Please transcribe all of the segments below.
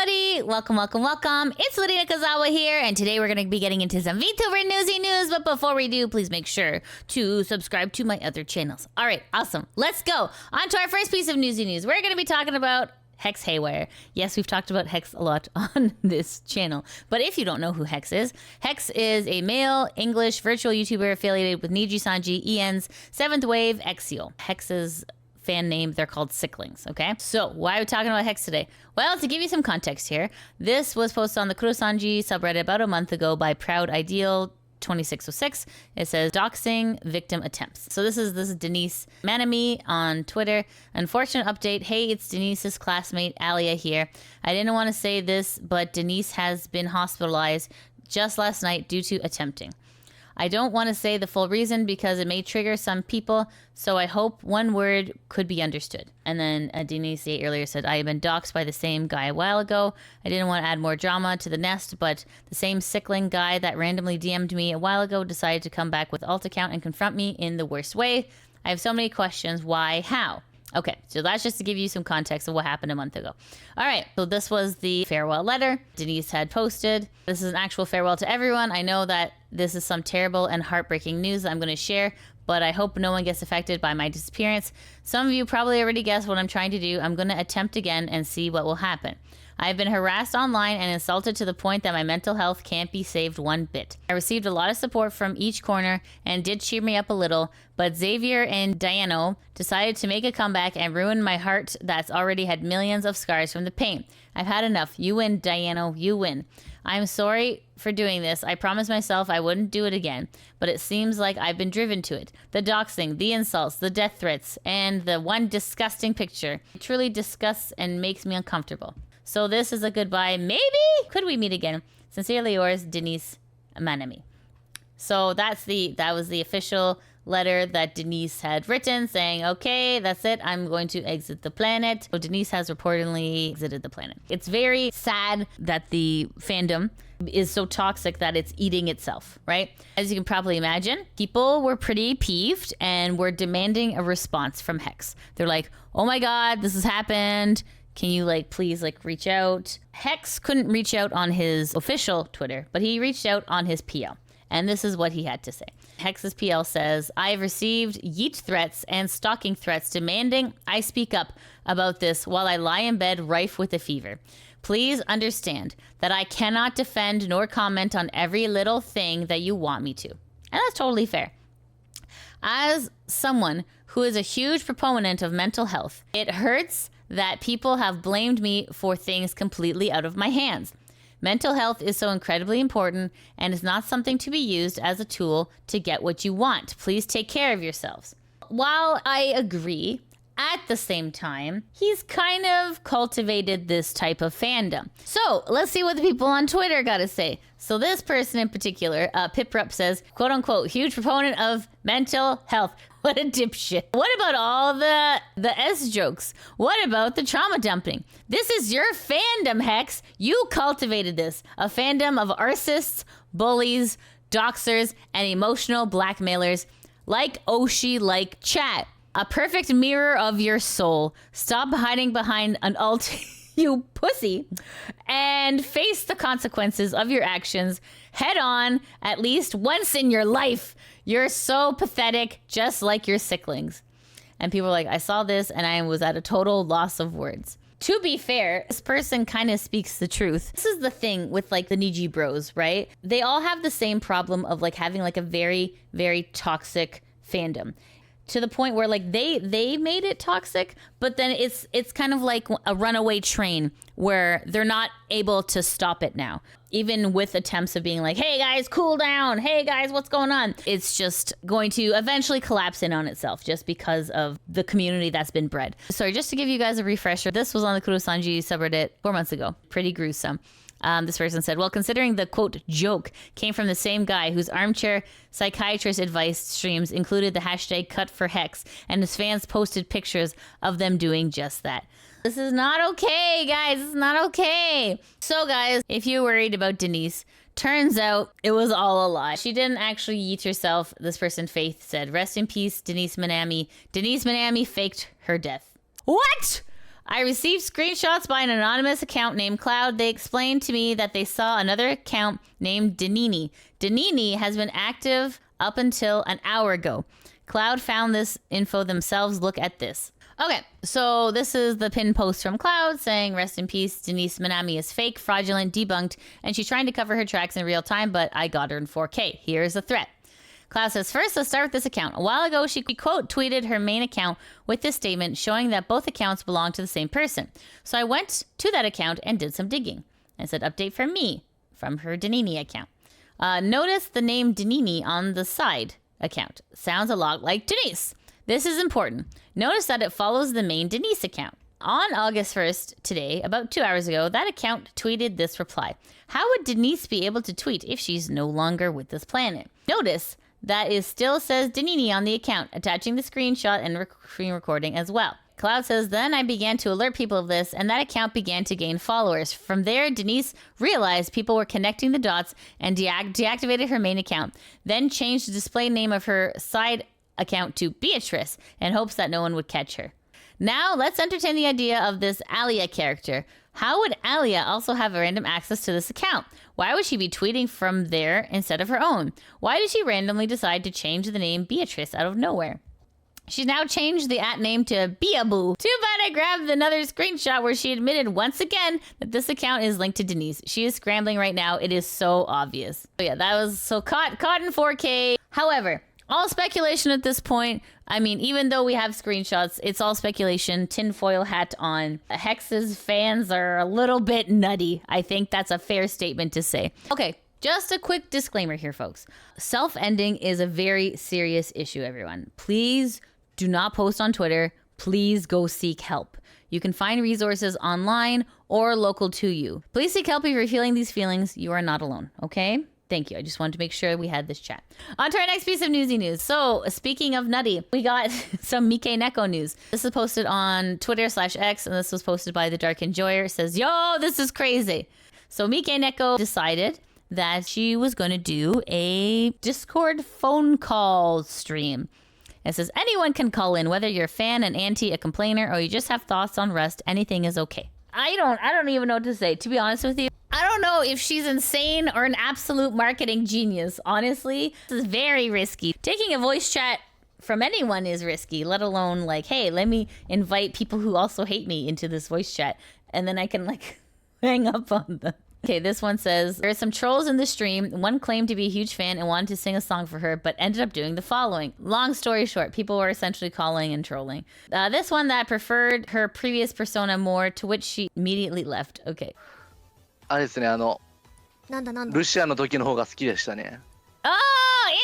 everybody! Welcome, welcome, welcome. It's Lydia Kazawa here, and today we're going to be getting into some VTuber Newsy news, but before we do, please make sure to subscribe to my other channels. All right, awesome. Let's go on to our first piece of Newsy news. We're going to be talking about Hex Haywire. Yes, we've talked about Hex a lot on this channel, but if you don't know who Hex is a male English virtual YouTuber affiliated with NIJISANJI EN's 7th Wave Exio. Hex's fan name, they're called Sicklings, okay? So why are we talking about Hex today? Well, to give you some context here, this was posted on the Kurosanji subreddit about a month ago by Proud Ideal 2606. It says doxing victim attempts. So this is Denise Manami on Twitter. Unfortunate update. Hey, it's Denise's classmate Alia here. I didn't want to say this, but Denise has been hospitalized just last night due to attempting. I don't want to say the full reason because it may trigger some people, so I hope one word could be understood. And then Denise earlier said, I have been doxxed by the same guy a while ago. I didn't want to add more drama to the nest, but the same sickling guy that randomly DM'd me a while ago decided to come back with alt account and confront me in the worst way. I have so many questions. Why? How? Okay, so that's just to give you some context of what happened a month ago. All right, so this was the farewell letter Denise had posted. This is an actual farewell to everyone. I know that this is some terrible and heartbreaking news that I'm going to share, but I hope no one gets affected by my disappearance. Some of you probably already guessed what I'm trying to do. I'm going to attempt again and see what will happen. I've been harassed online and insulted to the point that my mental health can't be saved one bit. I received a lot of support from each corner and did cheer me up a little, but Xavier and Diano decided to make a comeback and ruin my heart that's already had millions of scars from the pain. I've had enough. You win, Diano, you win. I'm sorry for doing this. I promised myself I wouldn't do it again, but it seems like I've been driven to it. The doxing, the insults, the death threats, and the one disgusting picture. It truly disgusts and makes me uncomfortable. So this is a goodbye. Maybe could we meet again? Sincerely yours, Denise Manami. So that was the official letter that Denise had written saying, okay, that's it. I'm going to exit the planet. So Denise has reportedly exited the planet. It's very sad that the fandom is so toxic that it's eating itself, right? As you can probably imagine, people were pretty peeved and were demanding a response from Hex. They're like, oh my God, this has happened. Can you please reach out? Hex couldn't reach out on his official Twitter, but he reached out on his PL. And this is what he had to say. Hex's PL says, I've received yeet threats and stalking threats demanding I speak up about this while I lie in bed rife with a fever. Please understand that I cannot defend nor comment on every little thing that you want me to. And that's totally fair. As someone who is a huge proponent of mental health, it hurts that people have blamed me for things completely out of my hands. Mental health is so incredibly important and is not something to be used as a tool to get what you want. Please take care of yourselves. While I agree, at the same time, he's kind of cultivated this type of fandom. So let's see what the people on Twitter got to say. So this person in particular, Piprup says, quote unquote, huge proponent of mental health. What a dipshit. What about all the S jokes? What about the trauma dumping? This is your fandom, Hex. You cultivated this. A fandom of arcists, bullies, doxers, and emotional blackmailers like Oshi, like chat. A perfect mirror of your soul. Stop hiding behind an alt, you pussy, and face the consequences of your actions head on at least once in your life. You're so pathetic, just like your sicklings. And people are like, I saw this and I was at a total loss of words. To be fair, this person kind of speaks the truth. This is the thing with the NIJI bros, right? They all have the same problem of having a very, very toxic fandom. To the point where they made it toxic, but then it's kind of like a runaway train where they're not able to stop it now. Even with attempts of being like, hey guys, cool down. Hey guys, what's going on? It's just going to eventually collapse in on itself just because of the community that's been bred. Sorry, just to give you guys a refresher, this was on the Kurosanji subreddit 4 months ago. Pretty gruesome. This person said, well, considering the, quote, joke came from the same guy whose armchair psychiatrist advice streams included the hashtag cut for Hex, and his fans posted pictures of them doing just that. This is not okay, guys. This is not okay. So, guys, if you're worried about Denise, turns out it was all a lie. She didn't actually yeet herself. This person, Faith, said, rest in peace, Denise Manami. Denise Manami faked her death. What? I received screenshots by an anonymous account named Cloud. They explained to me that they saw another account named Danini. Danini has been active up until an hour ago. Cloud found this info themselves. Look at this. Okay, so this is the pinned post from Cloud saying, rest in peace, Denise Minami is fake, fraudulent, debunked, and she's trying to cover her tracks in real time, but I got her in 4K. Here's the threat. Cloud says, first, let's start with this account. A while ago, she quote tweeted her main account with this statement showing that both accounts belong to the same person. So I went to that account and did some digging. I said, update from me, from her Danini account. Notice the name Danini on the side account. Sounds a lot like Denise. This is important. Notice that it follows the main Denise account. On August 1st, today, about 2 hours ago, that account tweeted this reply. How would Denise be able to tweet if she's no longer with this planet? Notice that it still says Danini on the account, attaching the screenshot and screen recording as well. Cloud says, then I began to alert people of this, and that account began to gain followers. From there, Denise realized people were connecting the dots and deactivated her main account, then changed the display name of her side account to Beatrice in hopes that no one would catch her. Now, let's entertain the idea of this Alia character. How would Alia also have random access to this account? Why would she be tweeting from there instead of her own? Why did she randomly decide to change the name Beatrice out of nowhere? She's now changed the @name to Beaboo. Too bad I grabbed another screenshot where she admitted once again that this account is linked to Denise. She is scrambling right now. It is so obvious. So yeah, that was so caught in 4K. However, all speculation at this point. I mean, even though we have screenshots, it's all speculation. Tinfoil hat on. Hex's fans are a little bit nutty. I think that's a fair statement to say. Okay, just a quick disclaimer here, folks. Self-ending is a very serious issue, everyone. Please do not post on Twitter. Please go seek help. You can find resources online or local to you. Please seek help if you're feeling these feelings. You are not alone, okay? Thank you. I just wanted to make sure we had this chat. On to our next piece of newsy news. So, speaking of nutty, we got some Mikeneko news. This is posted on Twitter/X, and this was posted by The Dark Enjoyer. It says, yo, this is crazy. So, Mikeneko decided that she was going to do a Discord phone call stream. It says, anyone can call in, whether you're a fan, an anti, a complainer, or you just have thoughts on Rust, anything is okay. I don't even know what to say, to be honest with you. I don't know if she's insane or an absolute marketing genius, honestly. This is very risky. Taking a voice chat from anyone is risky, let alone like, hey, let me invite people who also hate me into this voice chat, and then I can like hang up on them. Okay, this one says, there are some trolls in the stream. One claimed to be a huge fan and wanted to sing a song for her, but ended up doing the following. Long story short, people were essentially calling and trolling. This one that preferred her previous persona more, to which she immediately left. Okay. あれですね、ルシアの時の方が好きでしたね。Oh,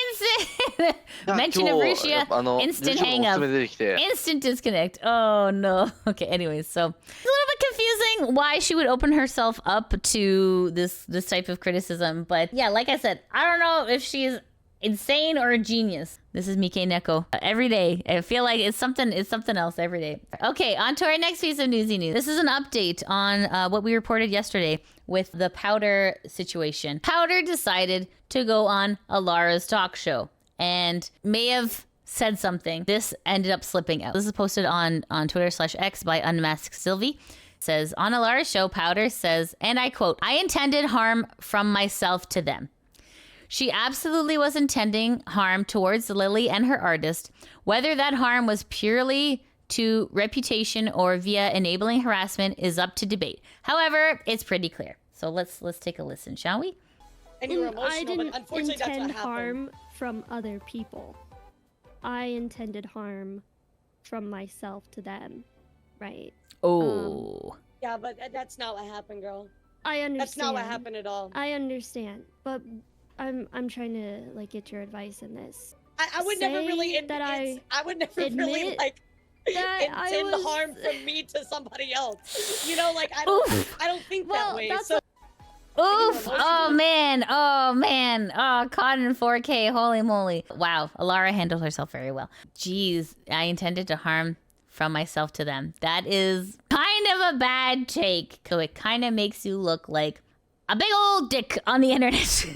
instant mention of Russia, instant hang up, instant disconnect. Oh no. Okay, anyways, so it's a little bit confusing why she would open herself up to this type of criticism, but yeah, like I said, I don't know if she's insane or a genius. This is Mikeneko. Every day. I feel like it's something else every day. Okay, on to our next piece of newsy news. This is an update on what we reported yesterday with the Powdur situation. Powdur decided to go on Elara's talk show and may have said something. This ended up slipping out. This is posted on Twitter/X by Unmasked Sylvie. It says, on Elara's show, Powdur says, and I quote, I intended harm from myself to them. She absolutely was intending harm towards Lily and her artist. Whether that harm was purely to reputation or via enabling harassment is up to debate. However, it's pretty clear. So let's take a listen, shall we? And you were emotional, but unfortunately that's what happened. I didn't intend harm from other people. I intended harm from myself to them, right? Oh. Yeah, but that's not what happened, girl. I understand. That's not what happened at all. I understand, but I'm trying to like get your advice in this. I would never really admit I would never really like intend harm from me to somebody else. You know, like I don't think that way. So oof! Oh man! Caught in 4K! Holy moly! Wow, Elara handled herself very well. Jeez, I intended to harm from myself to them. That is kind of a bad take. So it kind of makes you look like a big old dick on the internet.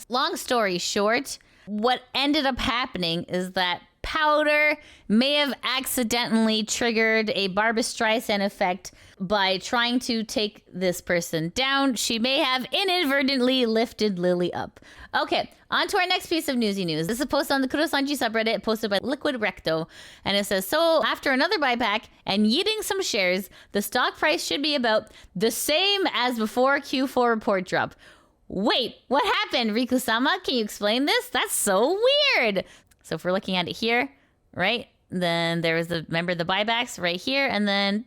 Long story short, what ended up happening is that Powdur may have accidentally triggered a Barbra Streisand effect by trying to take this person down. She may have inadvertently lifted Lily up. Okay, on to our next piece of newsy news. This is posted on the Kurosanji subreddit, posted by Liquid Recto. And it says, so after another buyback and yeeting some shares, the stock price should be about the same as before Q4 report drop. Wait, what happened, Riku-sama? Can you explain this? That's so weird. So if we're looking at it here, right? Then there was the, remember the buybacks right here, and then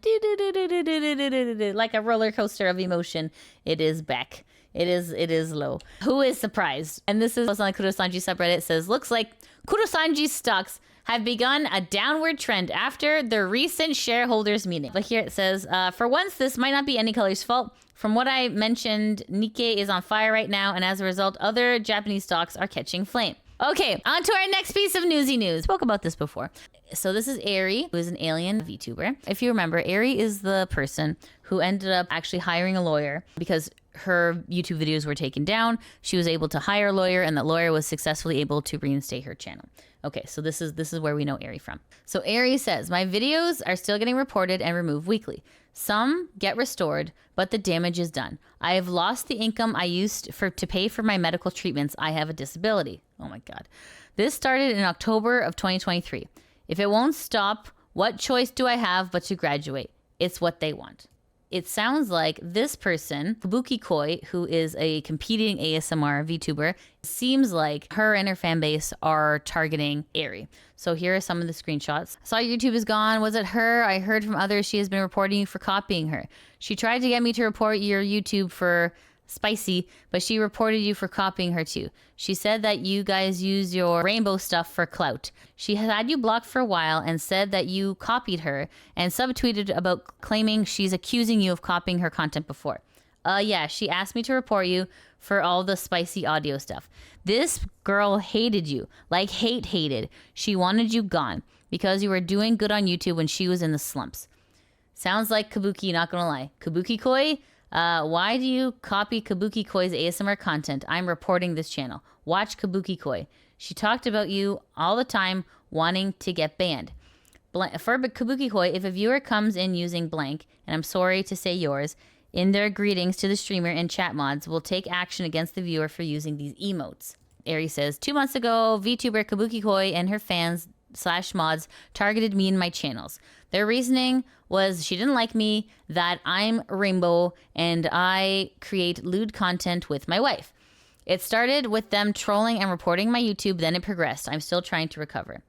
like a roller coaster of emotion, it is back. It is low. Who is surprised? And this is on the Kurosanji subreddit. It says, looks like Kurosanji stocks have begun a downward trend after the recent shareholders meeting. But here it says, for once, this might not be any color's fault. From what I mentioned, Nikkei is on fire right now, and as a result, other Japanese stocks are catching flame. Okay, on to our next piece of newsy news. Spoke about this before. So this is Eri, who is an alien VTuber. If you remember, Eri is the person who ended up actually hiring a lawyer because her YouTube videos were taken down. She was able to hire a lawyer, and that lawyer was successfully able to reinstate her channel. Okay, so this is where we know Eri from. So Eri says, my videos are still getting reported and removed weekly. Some get restored, but the damage is done. I have lost the income I used to pay for my medical treatments. I have a disability. Oh my God. This started in October of 2023. If it won't stop, what choice do I have but to graduate? It's what they want. It sounds like this person, Kabuki Koi, who is a competing ASMR VTuber, seems like her and her fan base are targeting Eri. So here are some of the screenshots. I saw YouTube is gone. Was it her? I heard from others she has been reporting you for copying her. She tried to get me to report your YouTube for spicy, but she reported you for copying her too. She said that you guys use your rainbow stuff for clout. She had you blocked for a while and said that you copied her and subtweeted about claiming she's accusing you of copying her content before. Yeah, she asked me to report you for all the spicy audio stuff. This girl hated you, like hated. She wanted you gone because you were doing good on YouTube when she was in the slumps. Sounds like Kabuki, not gonna lie. Kabuki Koi? Why do you copy Kabuki Koi's ASMR content? I'm reporting this channel. Watch Kabuki Koi. She talked about you all the time wanting to get banned. For Kabuki Koi, if a viewer comes in using blank, and I'm sorry to say yours, in their greetings to the streamer and chat mods, will take action against the viewer for using these emotes. Eri says, 2 months ago, VTuber Kabuki Koi and her fans / mods targeted me in my channels. Their reasoning was she didn't like me, that I'm rainbow, and I create lewd content with my wife. It started with them trolling and reporting my YouTube, then it progressed. I'm still trying to recover.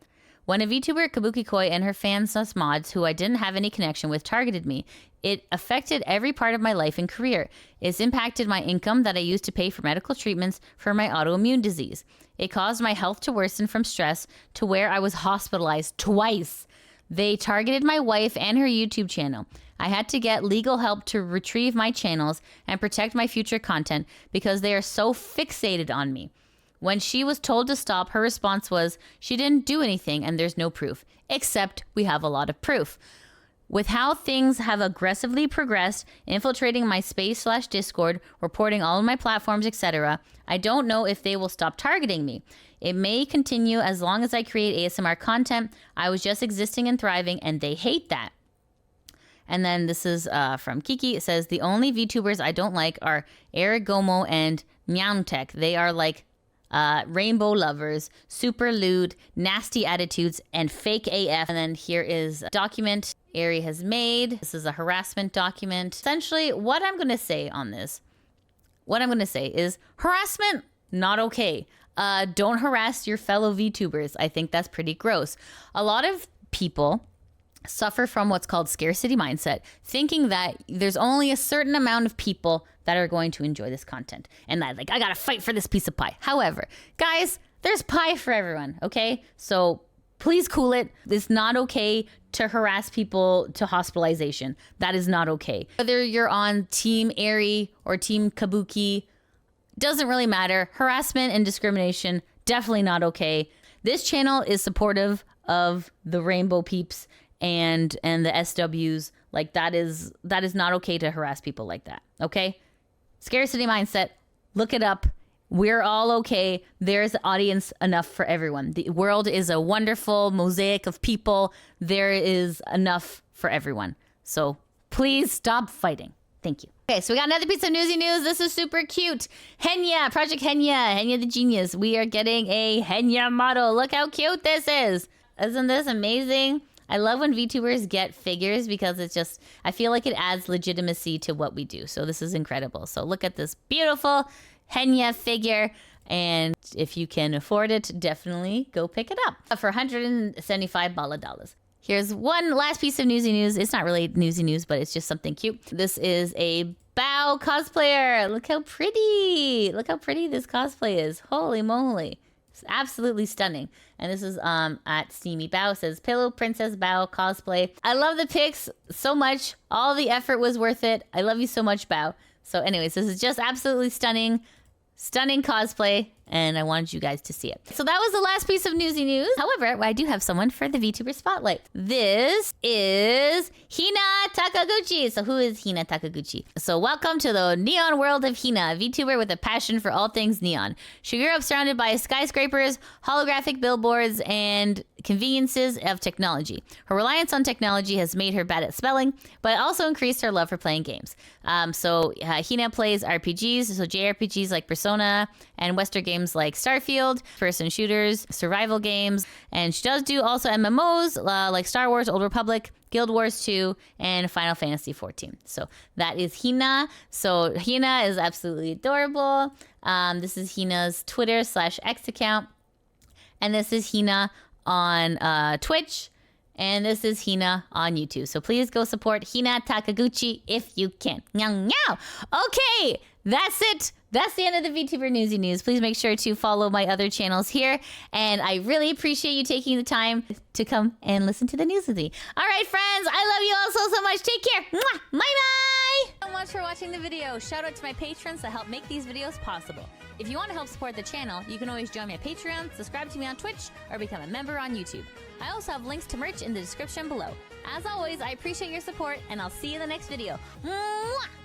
When a VTuber, Kabuki Koi, and her fans / mods, who I didn't have any connection with, targeted me, it affected every part of my life and career. It's impacted my income that I used to pay for medical treatments for my autoimmune disease. It caused my health to worsen from stress to where I was hospitalized twice. They targeted my wife and her YouTube channel. I had to get legal help to retrieve my channels and protect my future content because they are so fixated on me. When she was told to stop, her response was, she didn't do anything and there's no proof. Except we have a lot of proof. With how things have aggressively progressed, infiltrating my space / Discord, reporting all of my platforms, etc., I don't know if they will stop targeting me. It may continue as long as I create ASMR content. I was just existing and thriving, and they hate that. And then this is from Kiki. It says, the only VTubers I don't like are Aerigomoo and Nyantek. They are like rainbow lovers, super lewd, nasty attitudes, and fake AF. And then here is a document Eri has made. This is a harassment document. Essentially, what I'm going to say on this, is harassment, not okay. Don't harass your fellow VTubers. I think that's pretty gross. A lot of people suffer from what's called scarcity mindset, thinking that there's only a certain amount of people that are going to enjoy this content. And that, like, I gotta fight for this piece of pie. However, guys, there's pie for everyone, okay? So please cool it. It's not okay to harass people to hospitalization. That is not okay. Whether you're on Team Eri or Team Kabuki, doesn't really matter. Harassment and discrimination, definitely not okay. This channel is supportive of the rainbow peeps and the SWs. Like, that is not okay to harass people like that, okay? Scarcity mindset, look it up. We're all okay. There's audience enough for everyone. The world is a wonderful mosaic of people. There is enough for everyone. So please stop fighting. Thank you. Okay, so we got another piece of newsy news. This is super cute. Henya, Project Henya, Henya the Genius. We are getting a Henya model. Look how cute this is. Isn't this amazing? I love when VTubers get figures because it's just, I feel like it adds legitimacy to what we do. So this is incredible. So look at this beautiful Henya figure. And if you can afford it, definitely go pick it up for 175 dollars. Here's one last piece of newsy news. It's not really newsy news, but it's just something cute. This is a Bao cosplayer. Look how pretty. Look how pretty this cosplay is. Holy moly. It's absolutely stunning. And this is at Steamy Bao. It says Pillow Princess Bao cosplay. I love the pics so much. All the effort was worth it. I love you so much, Bao. So anyways, this is just absolutely stunning. Stunning cosplay, and I wanted you guys to see it. So that was the last piece of newsy news. However, I do have someone for the VTuber Spotlight. This is Hina Takiguchi. So who is Hina Takiguchi? So welcome to the neon world of Hina, a VTuber with a passion for all things neon. She grew up surrounded by skyscrapers, holographic billboards, and conveniences of technology. Her reliance on technology has made her bad at spelling, but also increased her love for playing games. Hina plays RPGs, so JRPGs like Persona, and Western games like Starfield, person shooters, survival games, and she does do also MMOs like Star Wars, Old Republic, Guild Wars 2, and Final Fantasy 14. So that is Hina. So Hina is absolutely adorable. This is Hina's Twitter/X account, and this is Hina on Twitch, and this is Hina on YouTube. So please go support Hina Takiguchi if you can. Nyang nyao. Okay, that's it. That's the end of the VTuber Newsy News. Please make sure to follow my other channels here. And I really appreciate you taking the time to come and listen to the news with me. All right, friends, I love you all so much. Take care. Mwah. Bye-bye. Thank you so much for watching the video. Shout out to my patrons that help make these videos possible. If you want to help support the channel, you can always join me at Patreon, subscribe to me on Twitch, or become a member on YouTube. I also have links to merch in the description below. As always, I appreciate your support, and I'll see you in the next video. Mwah.